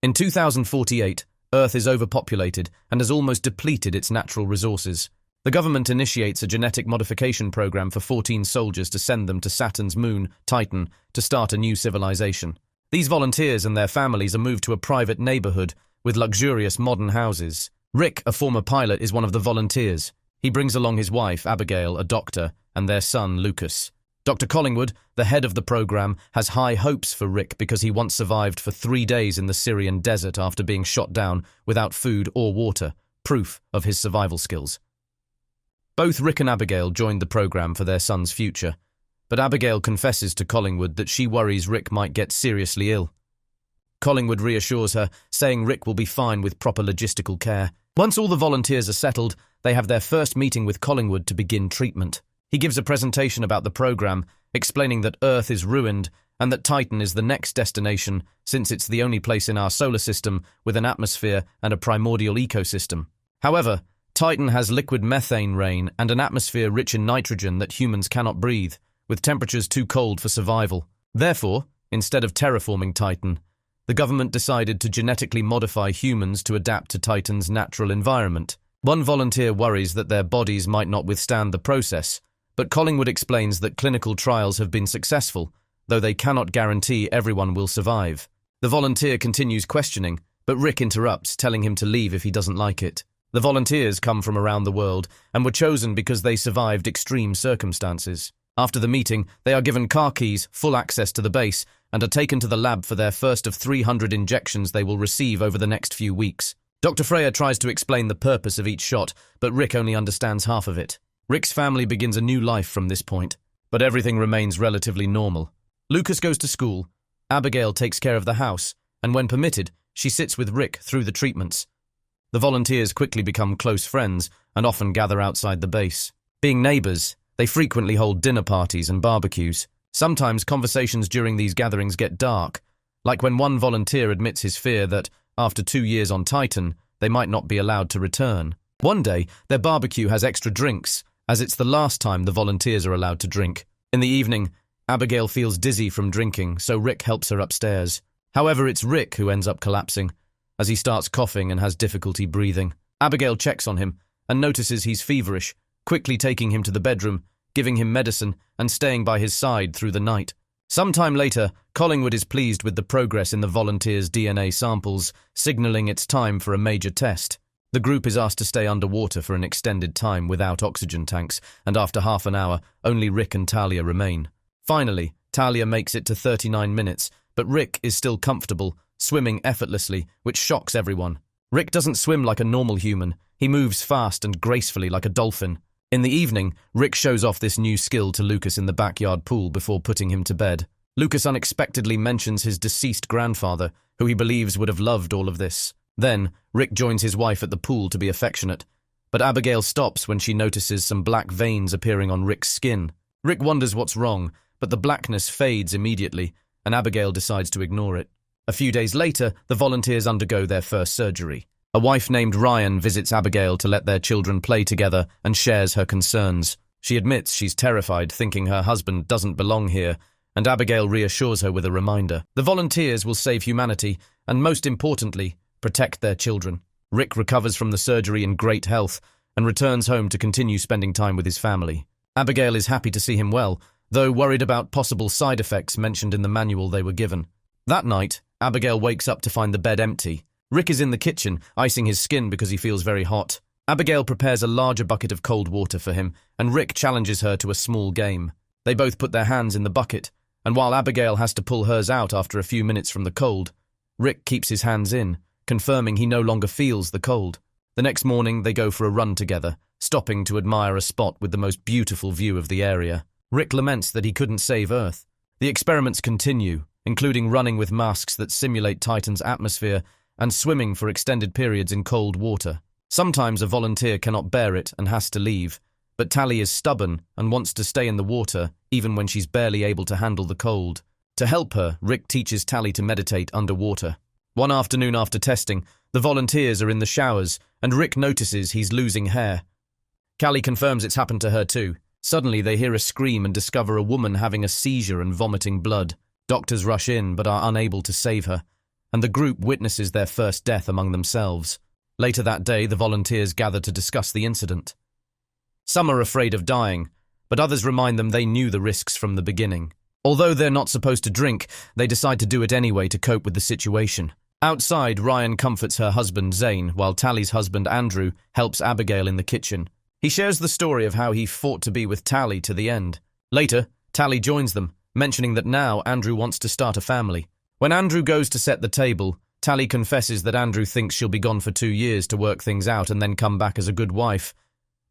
In 2048, Earth is overpopulated and has almost depleted its natural resources. The government initiates a genetic modification program for 14 soldiers to send them to Saturn's moon, Titan, to start a new civilization. These volunteers and their families are moved to a private neighborhood with luxurious modern houses. Rick, a former pilot, is one of the volunteers. He brings along his wife, Abigail, a doctor, and their son, Lucas. Dr. Collingwood, the head of the program, has high hopes for Rick because he once survived for 3 days in the Syrian desert after being shot down without food or water, proof of his survival skills. Both Rick and Abigail joined the program for their son's future, but Abigail confesses to Collingwood that she worries Rick might get seriously ill. Collingwood reassures her, saying Rick will be fine with proper logistical care. Once all the volunteers are settled, they have their first meeting with Collingwood to begin treatment. He gives a presentation about the program, explaining that Earth is ruined and that Titan is the next destination since it's the only place in our solar system with an atmosphere and a primordial ecosystem. However, Titan has liquid methane rain and an atmosphere rich in nitrogen that humans cannot breathe, with temperatures too cold for survival. Therefore, instead of terraforming Titan, the government decided to genetically modify humans to adapt to Titan's natural environment. One volunteer worries that their bodies might not withstand the process, but Collingwood explains that clinical trials have been successful, though they cannot guarantee everyone will survive. The volunteer continues questioning, but Rick interrupts, telling him to leave if he doesn't like it. The volunteers come from around the world and were chosen because they survived extreme circumstances. After the meeting, they are given car keys, full access to the base, and are taken to the lab for their first of 300 injections they will receive over the next few weeks. Dr. Freya tries to explain the purpose of each shot, but Rick only understands half of it. Rick's family begins a new life from this point, but everything remains relatively normal. Lucas goes to school, Abigail takes care of the house, and when permitted, she sits with Rick through the treatments. The volunteers quickly become close friends and often gather outside the base. Being neighbors, they frequently hold dinner parties and barbecues. Sometimes conversations during these gatherings get dark, like when one volunteer admits his fear that, after 2 years on Titan, they might not be allowed to return. One day, their barbecue has extra drinks, as it's the last time the volunteers are allowed to drink. In the evening, Abigail feels dizzy from drinking, so Rick helps her upstairs. However, it's Rick who ends up collapsing, as he starts coughing and has difficulty breathing. Abigail checks on him and notices he's feverish, quickly taking him to the bedroom, giving him medicine, and staying by his side through the night. Sometime later, Collingwood is pleased with the progress in the volunteers' DNA samples, signalling it's time for a major test. The group is asked to stay underwater for an extended time without oxygen tanks, and after half an hour, only Rick and Talia remain. Finally, Talia makes it to 39 minutes, but Rick is still comfortable, swimming effortlessly, which shocks everyone. Rick doesn't swim like a normal human. He moves fast and gracefully like a dolphin. In the evening, Rick shows off this new skill to Lucas in the backyard pool before putting him to bed. Lucas unexpectedly mentions his deceased grandfather, who he believes would have loved all of this. Then, Rick joins his wife at the pool to be affectionate, but Abigail stops when she notices some black veins appearing on Rick's skin. Rick wonders what's wrong, but the blackness fades immediately, and Abigail decides to ignore it. A few days later, the volunteers undergo their first surgery. A wife named Ryan visits Abigail to let their children play together and shares her concerns. She admits she's terrified, thinking her husband doesn't belong here, and Abigail reassures her with a reminder. The volunteers will save humanity, and most importantly, protect their children. Rick recovers from the surgery in great health and returns home to continue spending time with his family. Abigail is happy to see him well, though worried about possible side effects mentioned in the manual they were given. That night, Abigail wakes up to find the bed empty. Rick is in the kitchen, icing his skin because he feels very hot. Abigail prepares a larger bucket of cold water for him, and Rick challenges her to a small game. They both put their hands in the bucket, and while Abigail has to pull hers out after a few minutes from the cold, Rick keeps his hands in, confirming he no longer feels the cold. The next morning, they go for a run together, stopping to admire a spot with the most beautiful view of the area. Rick laments that he couldn't save Earth. The experiments continue, including running with masks that simulate Titan's atmosphere and swimming for extended periods in cold water. Sometimes a volunteer cannot bear it and has to leave, but Tally is stubborn and wants to stay in the water even when she's barely able to handle the cold. To help her, Rick teaches Tally to meditate underwater. One afternoon after testing, the volunteers are in the showers and Rick notices he's losing hair. Callie confirms it's happened to her too. Suddenly they hear a scream and discover a woman having a seizure and vomiting blood. Doctors rush in but are unable to save her, and the group witnesses their first death among themselves. Later that day, the volunteers gather to discuss the incident. Some are afraid of dying, but others remind them they knew the risks from the beginning. Although they're not supposed to drink, they decide to do it anyway to cope with the situation. Outside, Ryan comforts her husband, Zane, while Tally's husband, Andrew, helps Abigail in the kitchen. He shares the story of how he fought to be with Tally to the end. Later, Tally joins them, mentioning that now Andrew wants to start a family. When Andrew goes to set the table, Tally confesses that Andrew thinks she'll be gone for 2 years to work things out and then come back as a good wife.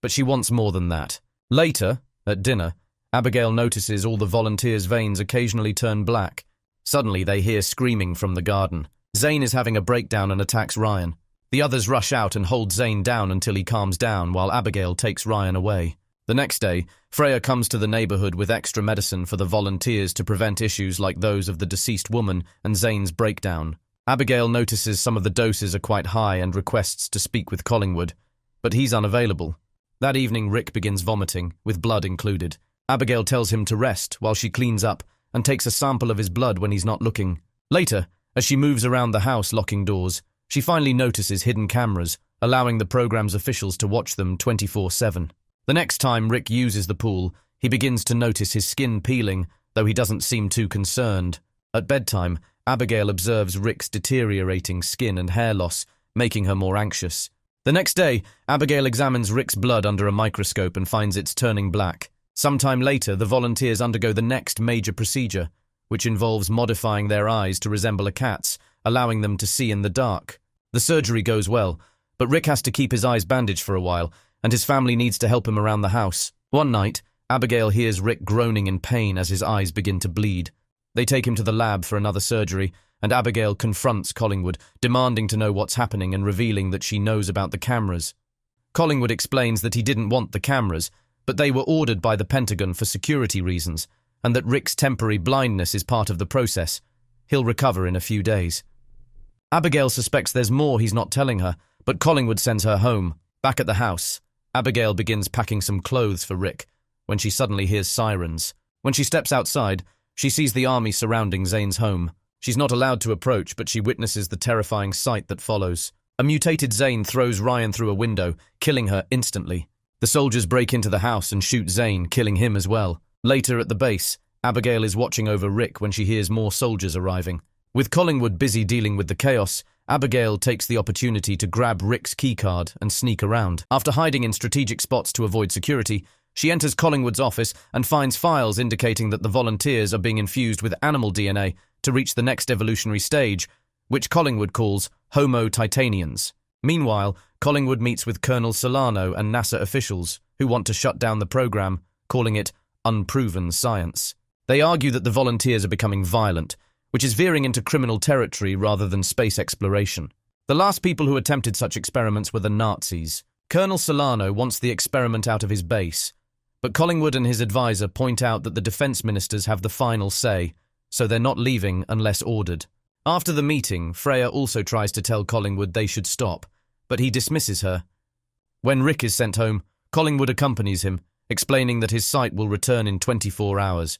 But she wants more than that. Later, at dinner, Abigail notices all the volunteers' veins occasionally turn black. Suddenly, they hear screaming from the garden. Zane is having a breakdown and attacks Ryan. The others rush out and hold Zane down until he calms down, while Abigail takes Ryan away. The next day, Freya comes to the neighborhood with extra medicine for the volunteers to prevent issues like those of the deceased woman and Zane's breakdown. Abigail notices some of the doses are quite high and requests to speak with Collingwood, but he's unavailable. That evening, Rick begins vomiting, with blood included. Abigail tells him to rest while she cleans up and takes a sample of his blood when he's not looking. Later, as she moves around the house locking doors, she finally notices hidden cameras, allowing the program's officials to watch them 24/7. The next time Rick uses the pool, he begins to notice his skin peeling, though he doesn't seem too concerned. At bedtime, Abigail observes Rick's deteriorating skin and hair loss, making her more anxious. The next day, Abigail examines Rick's blood under a microscope and finds it's turning black. Sometime later, the volunteers undergo the next major procedure, which involves modifying their eyes to resemble a cat's, allowing them to see in the dark. The surgery goes well, but Rick has to keep his eyes bandaged for a while, and his family needs to help him around the house. One night, Abigail hears Rick groaning in pain as his eyes begin to bleed. They take him to the lab for another surgery, and Abigail confronts Collingwood, demanding to know what's happening and revealing that she knows about the cameras. Collingwood explains that he didn't want the cameras, but they were ordered by the Pentagon for security reasons, and that Rick's temporary blindness is part of the process. He'll recover in a few days. Abigail suspects there's more he's not telling her, but Collingwood sends her home. Back at the house, Abigail begins packing some clothes for Rick, when she suddenly hears sirens. When she steps outside, she sees the army surrounding Zane's home. She's not allowed to approach, but she witnesses the terrifying sight that follows. A mutated Zane throws Ryan through a window, killing her instantly. The soldiers break into the house and shoot Zane, killing him as well. Later at the base, Abigail is watching over Rick when she hears more soldiers arriving. With Collingwood busy dealing with the chaos, Abigail takes the opportunity to grab Rick's keycard and sneak around. After hiding in strategic spots to avoid security, she enters Collingwood's office and finds files indicating that the volunteers are being infused with animal DNA to reach the next evolutionary stage, which Collingwood calls Homo Titanians. Meanwhile, Collingwood meets with Colonel Solano and NASA officials, who want to shut down the program, calling it unproven science. They argue that the volunteers are becoming violent, which is veering into criminal territory rather than space exploration. The last people who attempted such experiments were the Nazis. Colonel Solano wants the experiment out of his base, but Collingwood and his advisor point out that the defense ministers have the final say, so they're not leaving unless ordered. After the meeting, Freya also tries to tell Collingwood they should stop, but he dismisses her. When Rick is sent home, Collingwood accompanies him, explaining that his sight will return in 24 hours.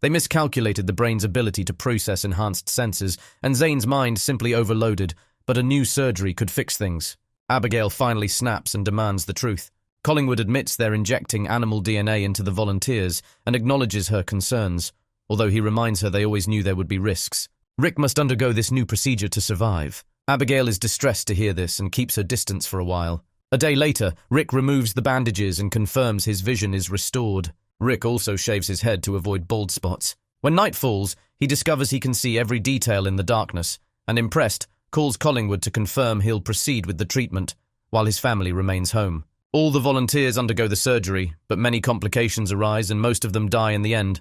They miscalculated the brain's ability to process enhanced senses, and Zane's mind simply overloaded, but a new surgery could fix things. Abigail finally snaps and demands the truth. Collingwood admits they're injecting animal DNA into the volunteers and acknowledges her concerns, although he reminds her they always knew there would be risks. Rick must undergo this new procedure to survive. Abigail is distressed to hear this and keeps her distance for a while. A day later, Rick removes the bandages and confirms his vision is restored. Rick also shaves his head to avoid bald spots. When night falls, he discovers he can see every detail in the darkness, and impressed, calls Collingwood to confirm he'll proceed with the treatment, while his family remains home. All the volunteers undergo the surgery, but many complications arise and most of them die in the end.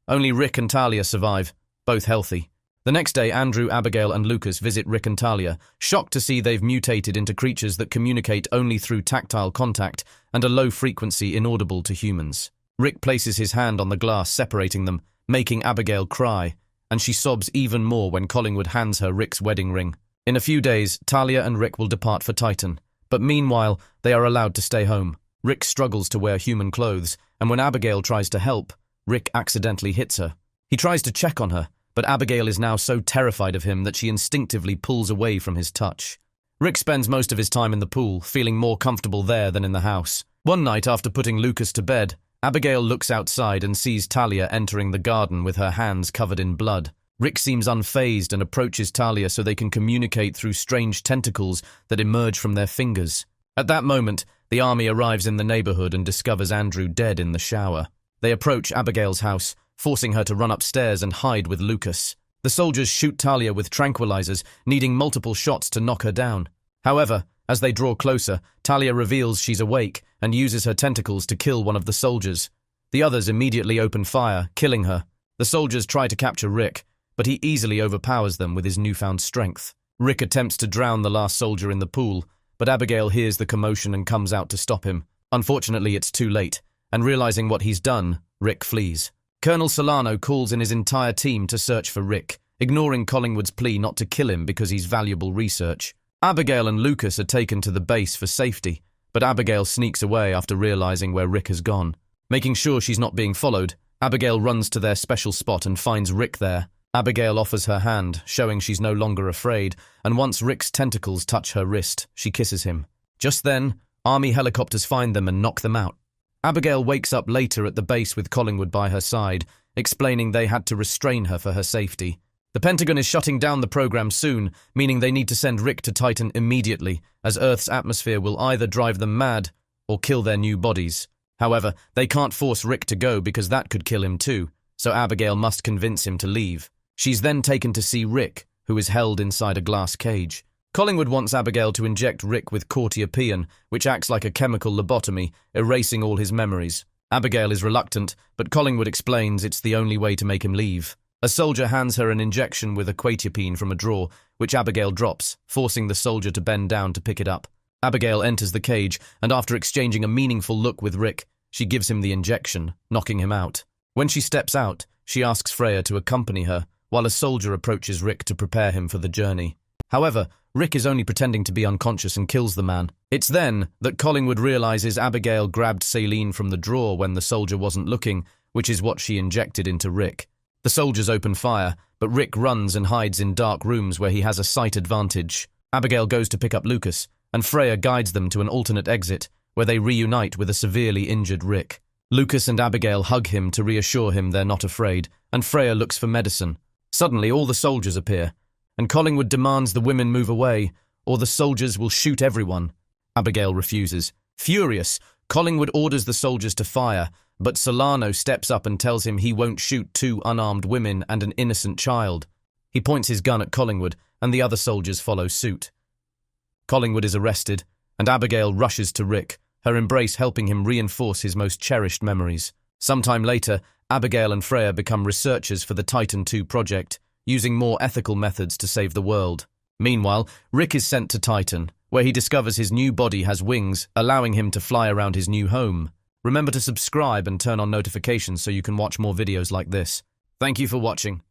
Only Rick and Talia survive, both healthy. The next day, Andrew, Abigail, and Lucas visit Rick and Talia, shocked to see they've mutated into creatures that communicate only through tactile contact and are low frequency inaudible to humans. Rick places his hand on the glass separating them, making Abigail cry, and she sobs even more when Collingwood hands her Rick's wedding ring. In a few days, Talia and Rick will depart for Titan, but meanwhile, they are allowed to stay home. Rick struggles to wear human clothes, and when Abigail tries to help, Rick accidentally hits her. He tries to check on her, but Abigail is now so terrified of him that she instinctively pulls away from his touch. Rick spends most of his time in the pool, feeling more comfortable there than in the house. One night, after putting Lucas to bed, Abigail looks outside and sees Talia entering the garden with her hands covered in blood. Rick seems unfazed and approaches Talia so they can communicate through strange tentacles that emerge from their fingers. At that moment, the army arrives in the neighborhood and discovers Andrew dead in the shower. They approach Abigail's house, forcing her to run upstairs and hide with Lucas. The soldiers shoot Talia with tranquilizers, needing multiple shots to knock her down. However, as they draw closer, Talia reveals she's awake and uses her tentacles to kill one of the soldiers. The others immediately open fire, killing her. The soldiers try to capture Rick, but he easily overpowers them with his newfound strength. Rick attempts to drown the last soldier in the pool, but Abigail hears the commotion and comes out to stop him. Unfortunately, it's too late, and realizing what he's done, Rick flees. Colonel Solano calls in his entire team to search for Rick, ignoring Collingwood's plea not to kill him because he's valuable research. Abigail and Lucas are taken to the base for safety, but Abigail sneaks away after realizing where Rick has gone. Making sure she's not being followed, Abigail runs to their special spot and finds Rick there. Abigail offers her hand, showing she's no longer afraid, and once Rick's tentacles touch her wrist, she kisses him. Just then, army helicopters find them and knock them out. Abigail wakes up later at the base with Collingwood by her side, explaining they had to restrain her for her safety. The Pentagon is shutting down the program soon, meaning they need to send Rick to Titan immediately, as Earth's atmosphere will either drive them mad or kill their new bodies. However, they can't force Rick to go because that could kill him too, so Abigail must convince him to leave. She's then taken to see Rick, who is held inside a glass cage. Collingwood wants Abigail to inject Rick with cortiopine, which acts like a chemical lobotomy, erasing all his memories. Abigail is reluctant, but Collingwood explains it's the only way to make him leave. A soldier hands her an injection with a quetiapine from a drawer, which Abigail drops, forcing the soldier to bend down to pick it up. Abigail enters the cage, and after exchanging a meaningful look with Rick, she gives him the injection, knocking him out. When she steps out, she asks Freya to accompany her, while a soldier approaches Rick to prepare him for the journey. However, Rick is only pretending to be unconscious and kills the man. It's then that Collingwood realizes Abigail grabbed saline from the drawer when the soldier wasn't looking, which is what she injected into Rick. The soldiers open fire, but Rick runs and hides in dark rooms where he has a sight advantage. Abigail goes to pick up Lucas, and Freya guides them to an alternate exit, where they reunite with a severely injured Rick. Lucas and Abigail hug him to reassure him they're not afraid, and Freya looks for medicine. Suddenly, all the soldiers appear, and Collingwood demands the women move away, or the soldiers will shoot everyone. Abigail refuses. Furious, Collingwood orders the soldiers to fire, but Solano steps up and tells him he won't shoot 2 unarmed women and an innocent child. He points his gun at Collingwood, and the other soldiers follow suit. Collingwood is arrested, and Abigail rushes to Rick, her embrace helping him reinforce his most cherished memories. Sometime later, Abigail and Freya become researchers for the Titan II project, using more ethical methods to save the world. Meanwhile, Rick is sent to Titan, where he discovers his new body has wings, allowing him to fly around his new home. Remember to subscribe and turn on notifications so you can watch more videos like this. Thank you for watching.